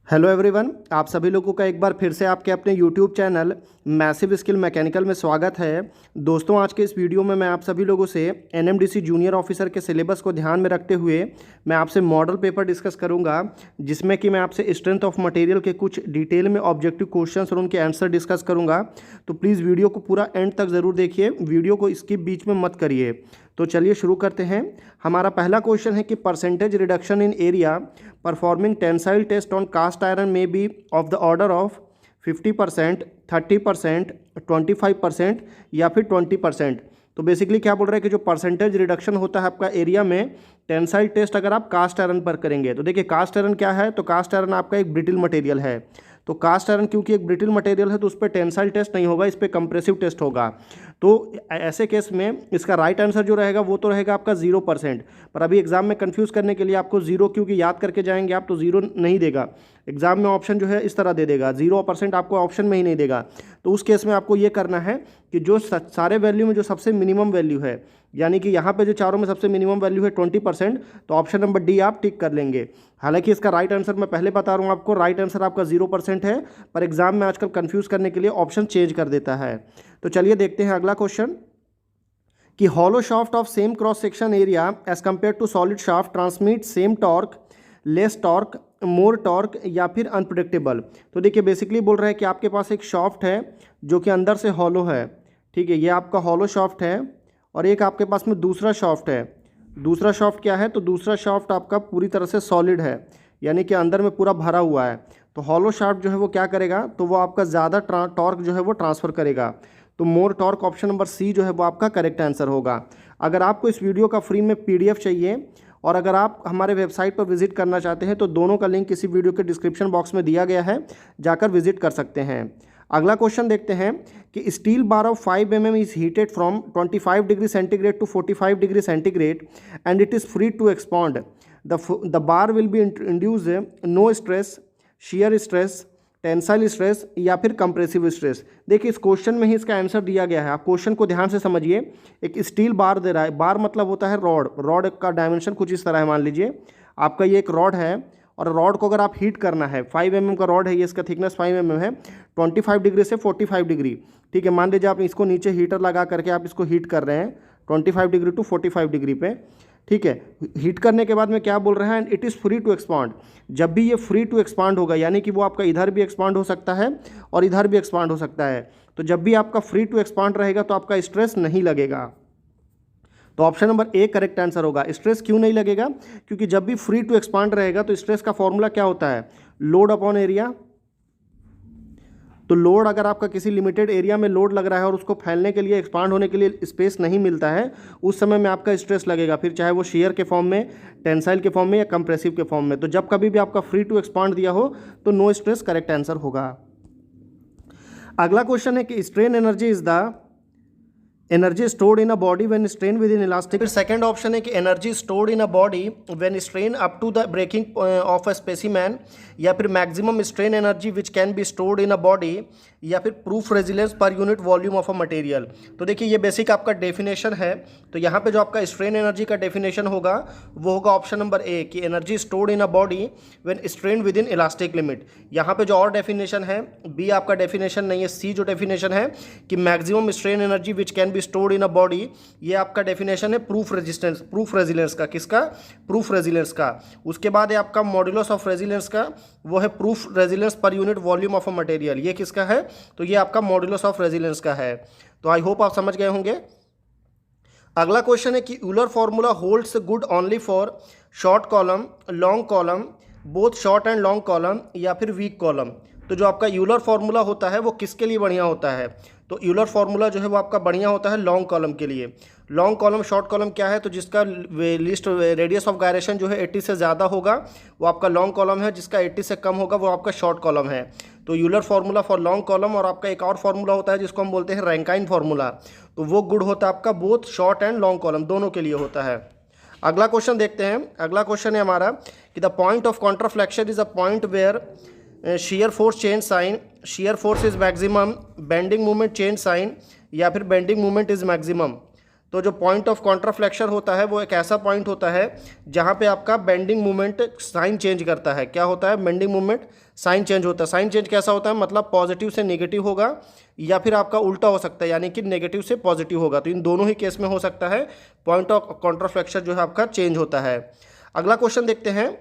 Hello everyone, आप सभी लोगों का एक बार फिर से आपके अपने YouTube channel massive skill mechanical में स्वागत है। दोस्तों, आज के इस वीडियो में मैं आप सभी लोगों से एनएमडीसी जूनियर ऑफिसर के सिलेबस को ध्यान में रखते हुए मैं आपसे मॉडल पेपर डिस्कस करूंगा, जिसमें कि मैं आपसे स्ट्रेंथ ऑफ मटेरियल के कुछ डिटेल में ऑब्जेक्टिव क्वेश्चंस और उनके आंसर डिस्कस करूंगा। तो प्लीज़ वीडियो को पूरा एंड तक ज़रूर देखिए, वीडियो को स्किप बीच में मत करिए। तो चलिए शुरू करते हैं। हमारा पहला क्वेश्चन है कि percentage reduction in area performing tensile test on cast iron में be of the order of 50%, 30%, 25% या फिर 20%। तो बेसिकली क्या बोल रहा है कि जो परसेंटेज रिडक्शन होता है आपका एरिया में टेंसाइल टेस्ट अगर आप कास्ट आयरन पर करेंगे। तो देखिए, कास्ट आयरन क्या है, तो कास्ट आयरन आपका एक ब्रिटिल मटेरियल है। तो कास्ट आयरन क्योंकि एक ब्रिटिल मटेरियल है तो उस पर टेंसाइल टेस्ट नहीं होगा, इस पर कंप्रेसिव टेस्ट होगा। तो ऐसे केस में इसका राइट आंसर जो रहेगा वो तो रहेगा आपका 0%। पर अभी एग्जाम में कंफ्यूज करने के लिए आपको 0 क्योंकि याद करके जाएंगे आप तो 0 नहीं देगा एग्जाम में, ऑप्शन जो है इस तरह दे देगा, 0% आपको ऑप्शन में ही नहीं देगा। तो उस केस में आपको ये करना है कि जो सारे वैल्यू में जो सबसे मिनिमम वैल्यू है, यानी कि यहाँ पे जो चारों में सबसे मिनिमम वैल्यू है 20%, तो ऑप्शन नंबर डी आप टिक कर लेंगे। हालांकि इसका राइट आंसर मैं पहले बता रहा हूँ आपको, राइट आंसर आपका 0% है, पर एग्जाम में आजकल कंफ्यूज करने के लिए ऑप्शन चेंज कर देता है। तो चलिए देखते हैं अगला क्वेश्चन कि hollow shaft of same cross section area as compare to solid shaft transmit same torque, less torque, more torque या फिर अनप्रिडिक्टेबल। तो देखिए, बेसिकली बोल रहा है कि आपके पास एक शाफ्ट है जो कि अंदर से हॉलो है, ठीक है, ये आपका हॉलो शाफ्ट है, और एक आपके पास में दूसरा शाफ्ट है। दूसरा शाफ्ट क्या है, तो दूसरा शाफ्ट आपका पूरी तरह से सॉलिड है, यानी कि अंदर में पूरा भरा हुआ है। तो हॉलो शाफ्ट जो है वो क्या करेगा, तो वो आपका ज़्यादा टॉर्क जो है वो ट्रांसफ़र करेगा। तो मोर टॉर्क ऑप्शन नंबर सी जो है वो आपका करेक्ट आंसर होगा। अगर आपको इस वीडियो का फ्री में पीडीएफ चाहिए और अगर आप हमारे वेबसाइट पर विजिट करना चाहते हैं तो दोनों का लिंक इसी वीडियो के डिस्क्रिप्शन बॉक्स में दिया गया है, जाकर विजिट कर सकते हैं। अगला क्वेश्चन देखते हैं कि steel bar of 5 mm is heated from 25 degree centigrade to 45 degree centigrade and it is free to expand. The bar will be induce no stress, shear stress, tensile stress या फिर compressive stress. देखिए, इस question में ही इसका answer दिया गया है, आप क्वेश्चन को ध्यान से समझिए। एक स्टील बार दे रहा है, बार मतलब होता है रॉड, रॉड का डायमेंशन कुछ इस तरह है। मान लीजिए आपका ये एक रॉड है और रॉड को अगर आप हीट करना है, 5 mm का रॉड है ये, इसका थिकनेस 5 mm है, 25 डिग्री से 45 डिग्री, ठीक है। मान लीजिए आप इसको नीचे हीटर लगा करके आप इसको हीट कर रहे हैं 25 डिग्री टू 45 डिग्री पे, ठीक है। हीट करने के बाद में क्या बोल रहा है, and it is free to expand. जब भी ये फ्री टू एक्सपांड होगा, यानी कि वो आपका इधर भी एक्सपांड हो सकता है और इधर भी एक्सपांड हो सकता है। तो जब भी आपका फ्री टू एक्सपांड रहेगा तो आपका स्ट्रेस नहीं लगेगा। तो option number A correct answer होगा। स्ट्रेस क्यों नहीं लगेगा, क्योंकि जब भी फ्री टू एक्सपांड रहेगा तो स्ट्रेस का फॉर्मूला क्या होता है, लोड अपॉन एरिया। तो लोड, अगर आपका किसी लिमिटेड एरिया में लोड लग रहा है और उसको फैलने के लिए, एक्सपांड होने के लिए स्पेस नहीं मिलता है, उस समय में आपका स्ट्रेस लगेगा, फिर चाहे वो शेयर के फॉर्म में, टेंसाइल के फॉर्म में या कंप्रेसिव के फॉर्म में। तो जब कभी भी आपका फ्री टू एक्सपांड दिया हो तो नो स्ट्रेस करेक्ट आंसर होगा। अगला क्वेश्चन है कि strain energy is the energy stored in a body when strain within elastic. फिर सेकंड ऑप्शन है कि energy stored in a body when strain up to the breaking of a specimen, या फिर maximum strain energy which can be stored in a body, या फिर proof resilience per unit volume of a material. तो देखिए, ये basic आपका definition है। तो यहाँ पे जो आपका स्ट्रेन एनर्जी का डेफिनेशन होगा वो होगा ऑप्शन नंबर ए कि energy stored in a body when strain within elastic limit. यहाँ पे जो और डेफिनेशन है, बी आपका डेफिनेशन नहीं है, सी जो डेफिनेशन है कि maximum strain energy which can be stored in a body, ये आपका डेफिनेशन है प्रूफ रेजिस्टेंस, प्रूफ रेजिलेंस का। किसका, प्रूफ रेजिलेंस का। उसके बाद है आपका मॉड्यूलस ऑफ रेजिलेंस का, वो है proof resilience per unit volume of a material. ये किसका है, तो ये आपका मॉड्यूलस ऑफ रेजिलेंस का है। तो आई होप आप समझ गए होंगे। अगला क्वेश्चन है कि Euler formula holds good only for short column, long column, both short and long column, या फिर वीक कॉलम। तो जो आपका यूलर फॉर्मूला होता है वो किसके लिए बढ़िया होता है, तो यूलर फॉर्मूला जो है वो आपका बढ़िया होता है लॉन्ग कॉलम के लिए। लॉन्ग कॉलम, शॉर्ट कॉलम क्या है, तो जिसका लिस्ट रेडियस ऑफ गायरेशन जो है 80 से ज़्यादा होगा वो आपका लॉन्ग कॉलम है, जिसका 80 से कम होगा वो आपका शॉर्ट कॉलम है। तो Euler formula for long column, और आपका एक और फार्मूला होता है जिसको हम बोलते हैं रैंकाइन फार्मूला, तो वो गुड होता है आपका both short and long column दोनों के लिए होता है। अगला क्वेश्चन देखते हैं। अगला क्वेश्चन है हमारा कि the point of contraflexure is a point where shear force change sign, shear force is maximum, bending moment change sign, या फिर bending moment is maximum। तो जो पॉइंट ऑफ कॉन्ट्राफ्लेक्शन होता है वो एक ऐसा पॉइंट होता है जहाँ पे आपका बेंडिंग मोमेंट साइन चेंज करता है। क्या होता है? बेंडिंग मोमेंट साइन चेंज होता है। साइन चेंज कैसा होता है? मतलब पॉजिटिव से नेगेटिव होगा या फिर आपका उल्टा हो सकता है, यानी कि नेगेटिव से पॉजिटिव होगा। तो इन दोनों ही केस में हो सकता है पॉइंट ऑफ कॉन्ट्राफ्लेक्शन जो है आपका चेंज होता है। अगला क्वेश्चन देखते हैं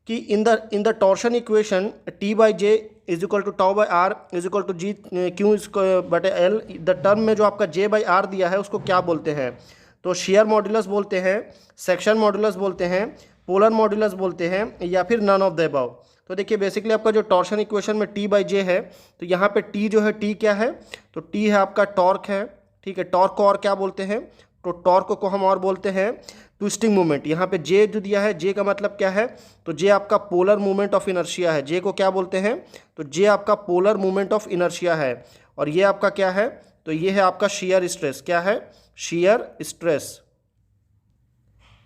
कि in the torsion equation T by J is equal to tau by R is equal to G Q बटे एल, द टर्म में जो आपका जे बाई आर दिया है उसको क्या बोलते हैं? तो शेयर मॉड्यूलस बोलते हैं, सेक्शन मॉड्यूलस बोलते हैं, पोलर मॉड्यूलस बोलते हैं, या फिर नन ऑफ द अबव। तो देखिए बेसिकली आपका जो टॉर्शन इक्वेशन में टी बाई जे है, तो यहाँ पे टी जो है, टी क्या है? तो टी है आपका टॉर्क है, ठीक है। टॉर्क को और क्या बोलते हैं? तो टॉर्क को हम और बोलते हैं ट्विस्टिंग मूवमेंट। यहाँ पे जे जो दिया है, जे का मतलब क्या है? तो जे आपका पोलर मूवमेंट ऑफ इनर्शिया है। जे को क्या बोलते हैं? तो जे आपका पोलर मूवमेंट ऑफ इनर्शिया है। और ये आपका क्या है? तो ये है आपका शियर स्ट्रेस। क्या है? Shear stress.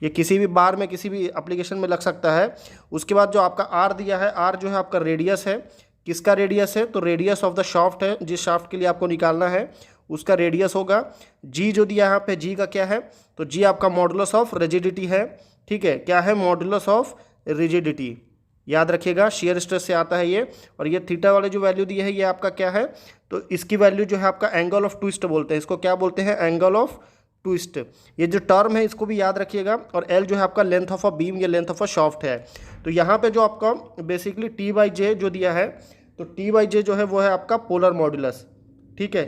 ये किसी भी बार में किसी भी एप्लीकेशन में लग सकता है। उसके बाद जो आपका आर दिया है, आर जो है आपका रेडियस है। किसका रेडियस है? तो रेडियस ऑफ द शाफ्ट है, जिस शाफ्ट के लिए आपको निकालना है उसका रेडियस होगा। जी जो दिया यहाँ पे, जी का क्या है? तो जी आपका मॉडुलस ऑफ रिजिडिटी है, ठीक है। क्या है? Modulus of rigidity. याद रखिएगा, शेयर स्ट्रेस से आता है ये। और ये थीटा वाले जो वैल्यू दी है ये आपका क्या है? तो इसकी वैल्यू जो है आपका एंगल ऑफ ट्विस्ट बोलते हैं। इसको क्या बोलते हैं? Angle of twist. ये जो टर्म है इसको भी याद रखिएगा। और एल जो है आपका लेंथ ऑफ अ बीम या लेंथ ऑफ अ शाफ्ट है। तो यहाँ पे जो आपका बेसिकली टी बाई जे जो दिया है, तो टी बाई जे जो है वो है आपका पोलर मॉड्यूलस, ठीक है।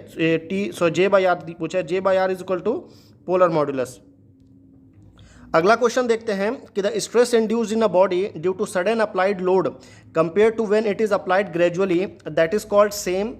जे बाई आर पूछा है, J by R is equal to polar modulus. अगला क्वेश्चन देखते हैं कि the stress induced in a body due to sudden applied load compare to when it is applied gradually, that is called same,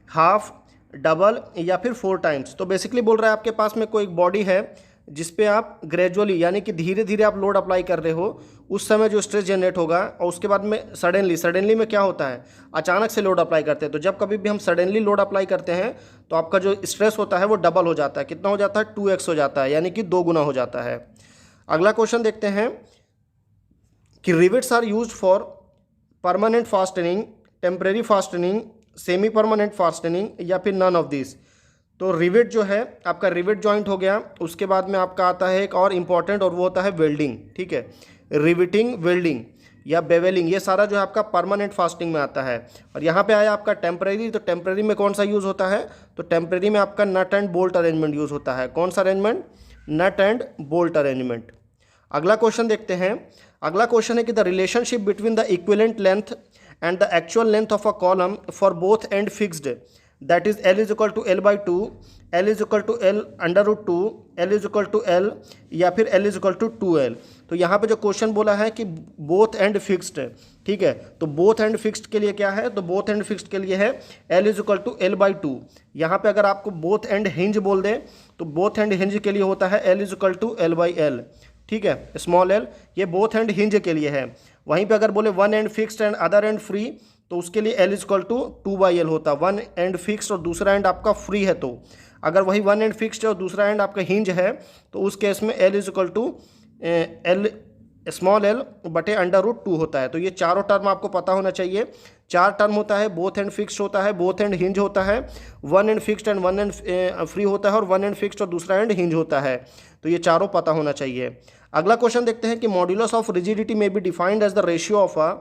half, double या फिर 4 times. तो basically बोल रहा है आपके पास में कोई एक बॉडी है जिसपे आप ग्रेजुअली यानी कि धीरे धीरे आप लोड अप्लाई कर रहे हो, उस समय जो स्ट्रेस जनरेट होगा, और उसके बाद में सडनली में क्या होता है? अचानक से लोड अप्लाई करते हैं। तो जब कभी भी हम सडनली लोड अप्लाई करते हैं तो आपका जो स्ट्रेस होता है वो डबल हो जाता है। कितना हो जाता है? 2x हो जाता है, यानी कि 2 गुना हो जाता है। अगला क्वेश्चन देखते हैं कि rivets are used for permanent fastening, temporary fastening, semi permanent fastening या फिर नन ऑफ दिस। तो रिवेट जो है आपका, रिवेट जॉइंट हो गया। उसके बाद में आपका आता है एक और इम्पॉर्टेंट, और वो होता है वेल्डिंग, ठीक है। रिवेटिंग, वेल्डिंग या बेवेलिंग, ये सारा जो है आपका परमानेंट फास्टिंग में आता है। और यहाँ पे आया आपका टेम्परेरी। तो टेम्परेरी में कौन सा यूज़ होता है? तो टेम्परेरी में आपका nut and bolt arrangement use होता है। कौन सा arrangement? Nut and bolt arrangement. अगला क्वेश्चन देखते हैं। अगला क्वेश्चन है कि the relationship between the equivalent length and the actual length of a column for both end fixed, that is L is equal to L by 2, L is equal to L under root 2, L is equal to L या फिर L is equal to 2L। तो यहाँ पे जो question बोला है कि both and fixed, ठीक है। तो बोथ एंड फिक्स्ड के लिए क्या है? तो बोथ एंड फिक्स्ड के लिए है L is equal to L by 2। यहाँ पे अगर आपको बोथ एंड हिंज बोल दें तो बोथ एंड हिंज के लिए होता है L is equal to L by L, ठीक है, स्मॉल एल। ये बोथ एंड हिंज के लिए है। वहीं पे अगर बोले one and fixed and other and free, तो उसके लिए L is equal to 2/L होता है। वन एंड फिक्स्ड और दूसरा एंड आपका फ्री है, तो अगर वही वन एंड फिक्स्ड है और दूसरा एंड आपका हिंज है, तो उस केस में L is equal to L small L बटे अंडर रूट 2 होता है। तो ये चारों टर्म आपको पता होना चाहिए। 4 टर्म होता है, बोथ एंड फिक्स्ड होता है, बोथ एंड हिंज होता है, one and fixed and one and free होता है, और वन एंड फिक्स्ड और दूसरा एंड हिंज होता है। तो ये चारों पता होना चाहिए। अगला क्वेश्चन देखते हैं कि मॉड्यूलस ऑफ रिजिडिटी में be defined as the ratio of a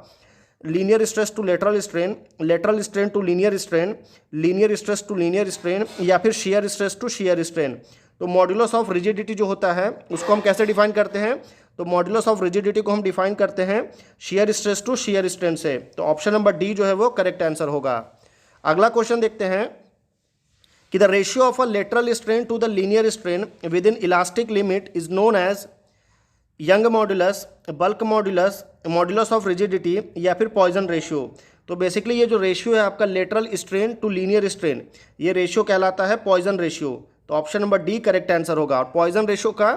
linear stress to lateral strain to linear stress to linear strain या फिर shear stress to shear strain. तो मॉड्यूलस ऑफ रिजिडिटी जो होता है उसको हम कैसे डिफाइन करते हैं? तो मॉड्यूलस ऑफ रिजिडिटी को हम डिफाइन करते हैं shear stress to shear strain से। तो ऑप्शन नंबर डी जो है वो करेक्ट आंसर होगा। अगला क्वेश्चन देखते हैं कि the ratio of a lateral strain to the linear strain within elastic limit is known as Young modulus, bulk modulus, modulus of rigidity या फिर पॉइजन रेशियो। तो बेसिकली ये जो रेशियो है आपका lateral strain to linear strain, ये ratio कहलाता है पॉइजन रेशियो। तो option number D correct answer होगा। और पॉइजन रेशियो का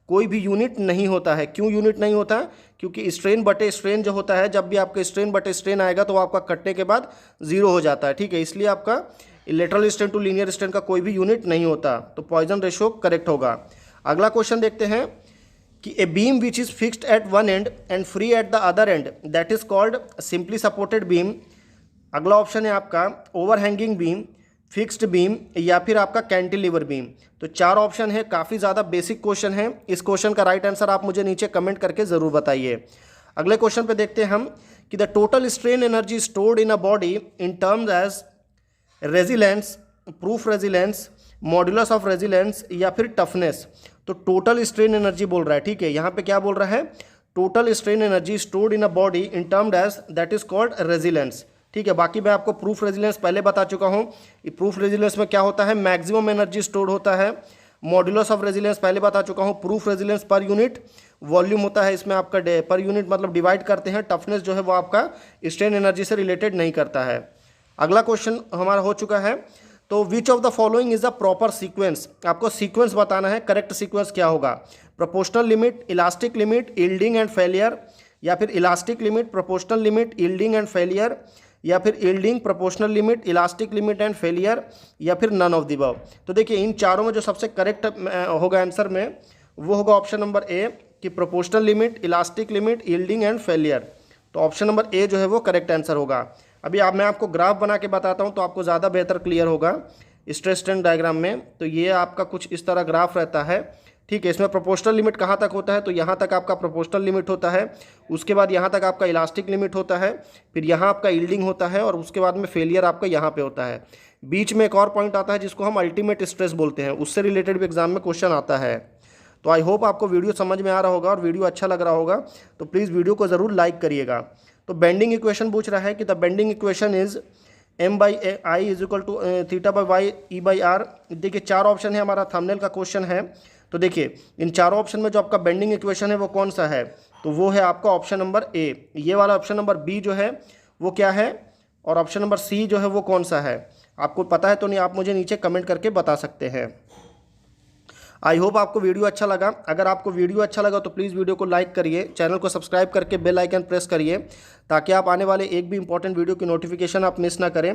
कोई भी यूनिट नहीं होता है। क्यों यूनिट नहीं होता? क्योंकि स्ट्रेन बटे स्ट्रेन जो होता है, जब भी आपका स्ट्रेन बटे स्ट्रेन आएगा तो आपका कटने के बाद 0 हो जाता है, ठीक है। इसलिए आपका lateral strain to linear strain का कोई भी यूनिट नहीं होता। तो पॉइजन रेशियो करेक्ट होगा। अगला क्वेश्चन देखते हैं कि a beam which is fixed at one and and free at the other and that is called simply supported beam. अगला ऑप्शन है आपका ओवरहैंगिंग बीम, फिक्स्ड बीम या फिर आपका कैंटिलीवर बीम। तो 4 ऑप्शन है, काफ़ी ज़्यादा बेसिक क्वेश्चन है। इस क्वेश्चन का राइट आंसर आप मुझे नीचे कमेंट करके ज़रूर बताइए। अगले क्वेश्चन पे देखते हैं हम कि the total strain energy stored in a body in terms as resilience, proof resilience, modulus of resilience या फिर टफनेस। तो टोटल स्ट्रेन एनर्जी बोल रहा है, ठीक है। यहाँ पे क्या बोल रहा है, total strain energy stored in a body in termed as that is called resilience, ठीक है। बाकी मैं आपको प्रूफ रेजिलेंस पहले बता चुका हूँ। प्रूफ रेजिलेंस में क्या होता है, मैक्सिमम एनर्जी स्टोर्ड होता है। मॉड्यूलस ऑफ रेजिलेंस पहले बता चुका हूँ, proof resilience per unit volume होता है, इसमें आपका पर यूनिट मतलब डिवाइड करते हैं। टफनेस जो है वो आपका स्ट्रेन एनर्जी से रिलेटेड नहीं करता है। अगला क्वेश्चन हमारा हो चुका है, तो which of the following is the proper sequence. आपको सीक्वेंस बताना है, करेक्ट सीक्वेंस क्या होगा। Proportional limit, elastic limit, yielding and failure, या फिर elastic limit, proportional limit, yielding and failure, या फिर yielding, proportional limit, elastic limit and failure, या फिर नन ऑफ द अबव। तो देखिए इन चारों में जो सबसे करेक्ट होगा आंसर में वो होगा ऑप्शन नंबर ए कि proportional limit, elastic limit, yielding and failure. तो ऑप्शन नंबर ए जो है वो करेक्ट आंसर होगा। अभी मैं आपको ग्राफ बना के बताता हूँ तो आपको ज़्यादा बेहतर क्लियर होगा स्ट्रेस स्ट्रेन डायग्राम में। तो ये आपका कुछ इस तरह ग्राफ रहता है, ठीक है। इसमें प्रोपोर्शनल लिमिट कहाँ तक होता है, तो यहाँ तक आपका प्रोपोर्शनल लिमिट होता है, उसके बाद यहाँ तक आपका इलास्टिक लिमिट होता है, फिर यहाँ आपका यील्डिंग होता है, और उसके बाद में फेलियर आपका यहाँ पे होता है। बीच में एक और पॉइंट आता है जिसको हम अल्टीमेट स्ट्रेस बोलते हैं, उससे रिलेटेड भी एग्जाम में क्वेश्चन आता है। तो आई होप आपको वीडियो समझ में आ रहा होगा और वीडियो अच्छा लग रहा होगा, तो प्लीज़ वीडियो को ज़रूर लाइक करिएगा। तो बेंडिंग इक्वेशन पूछ रहा है कि the bending equation is M/I is equal to θ/y E/r। देखिए 4 ऑप्शन है, हमारा थंबनेल का क्वेश्चन है। तो देखिए इन चारों ऑप्शन में जो आपका बेंडिंग इक्वेशन है वो कौन सा है, तो वो है आपका ऑप्शन नंबर ए। ये वाला ऑप्शन नंबर बी जो है वो क्या है, और ऑप्शन नंबर सी जो है वो कौन सा है। आपको पता है तो नहीं, आप मुझे नीचे कमेंट करके बता सकते हैं। आई होप आपको वीडियो अच्छा लगा। अगर आपको वीडियो अच्छा लगा तो प्लीज़ वीडियो को लाइक करिए, चैनल को सब्सक्राइब करके बेल आइकन प्रेस करिए, ताकि आप आने वाले एक भी इंपॉर्टेंट वीडियो की नोटिफिकेशन आप मिस ना करें।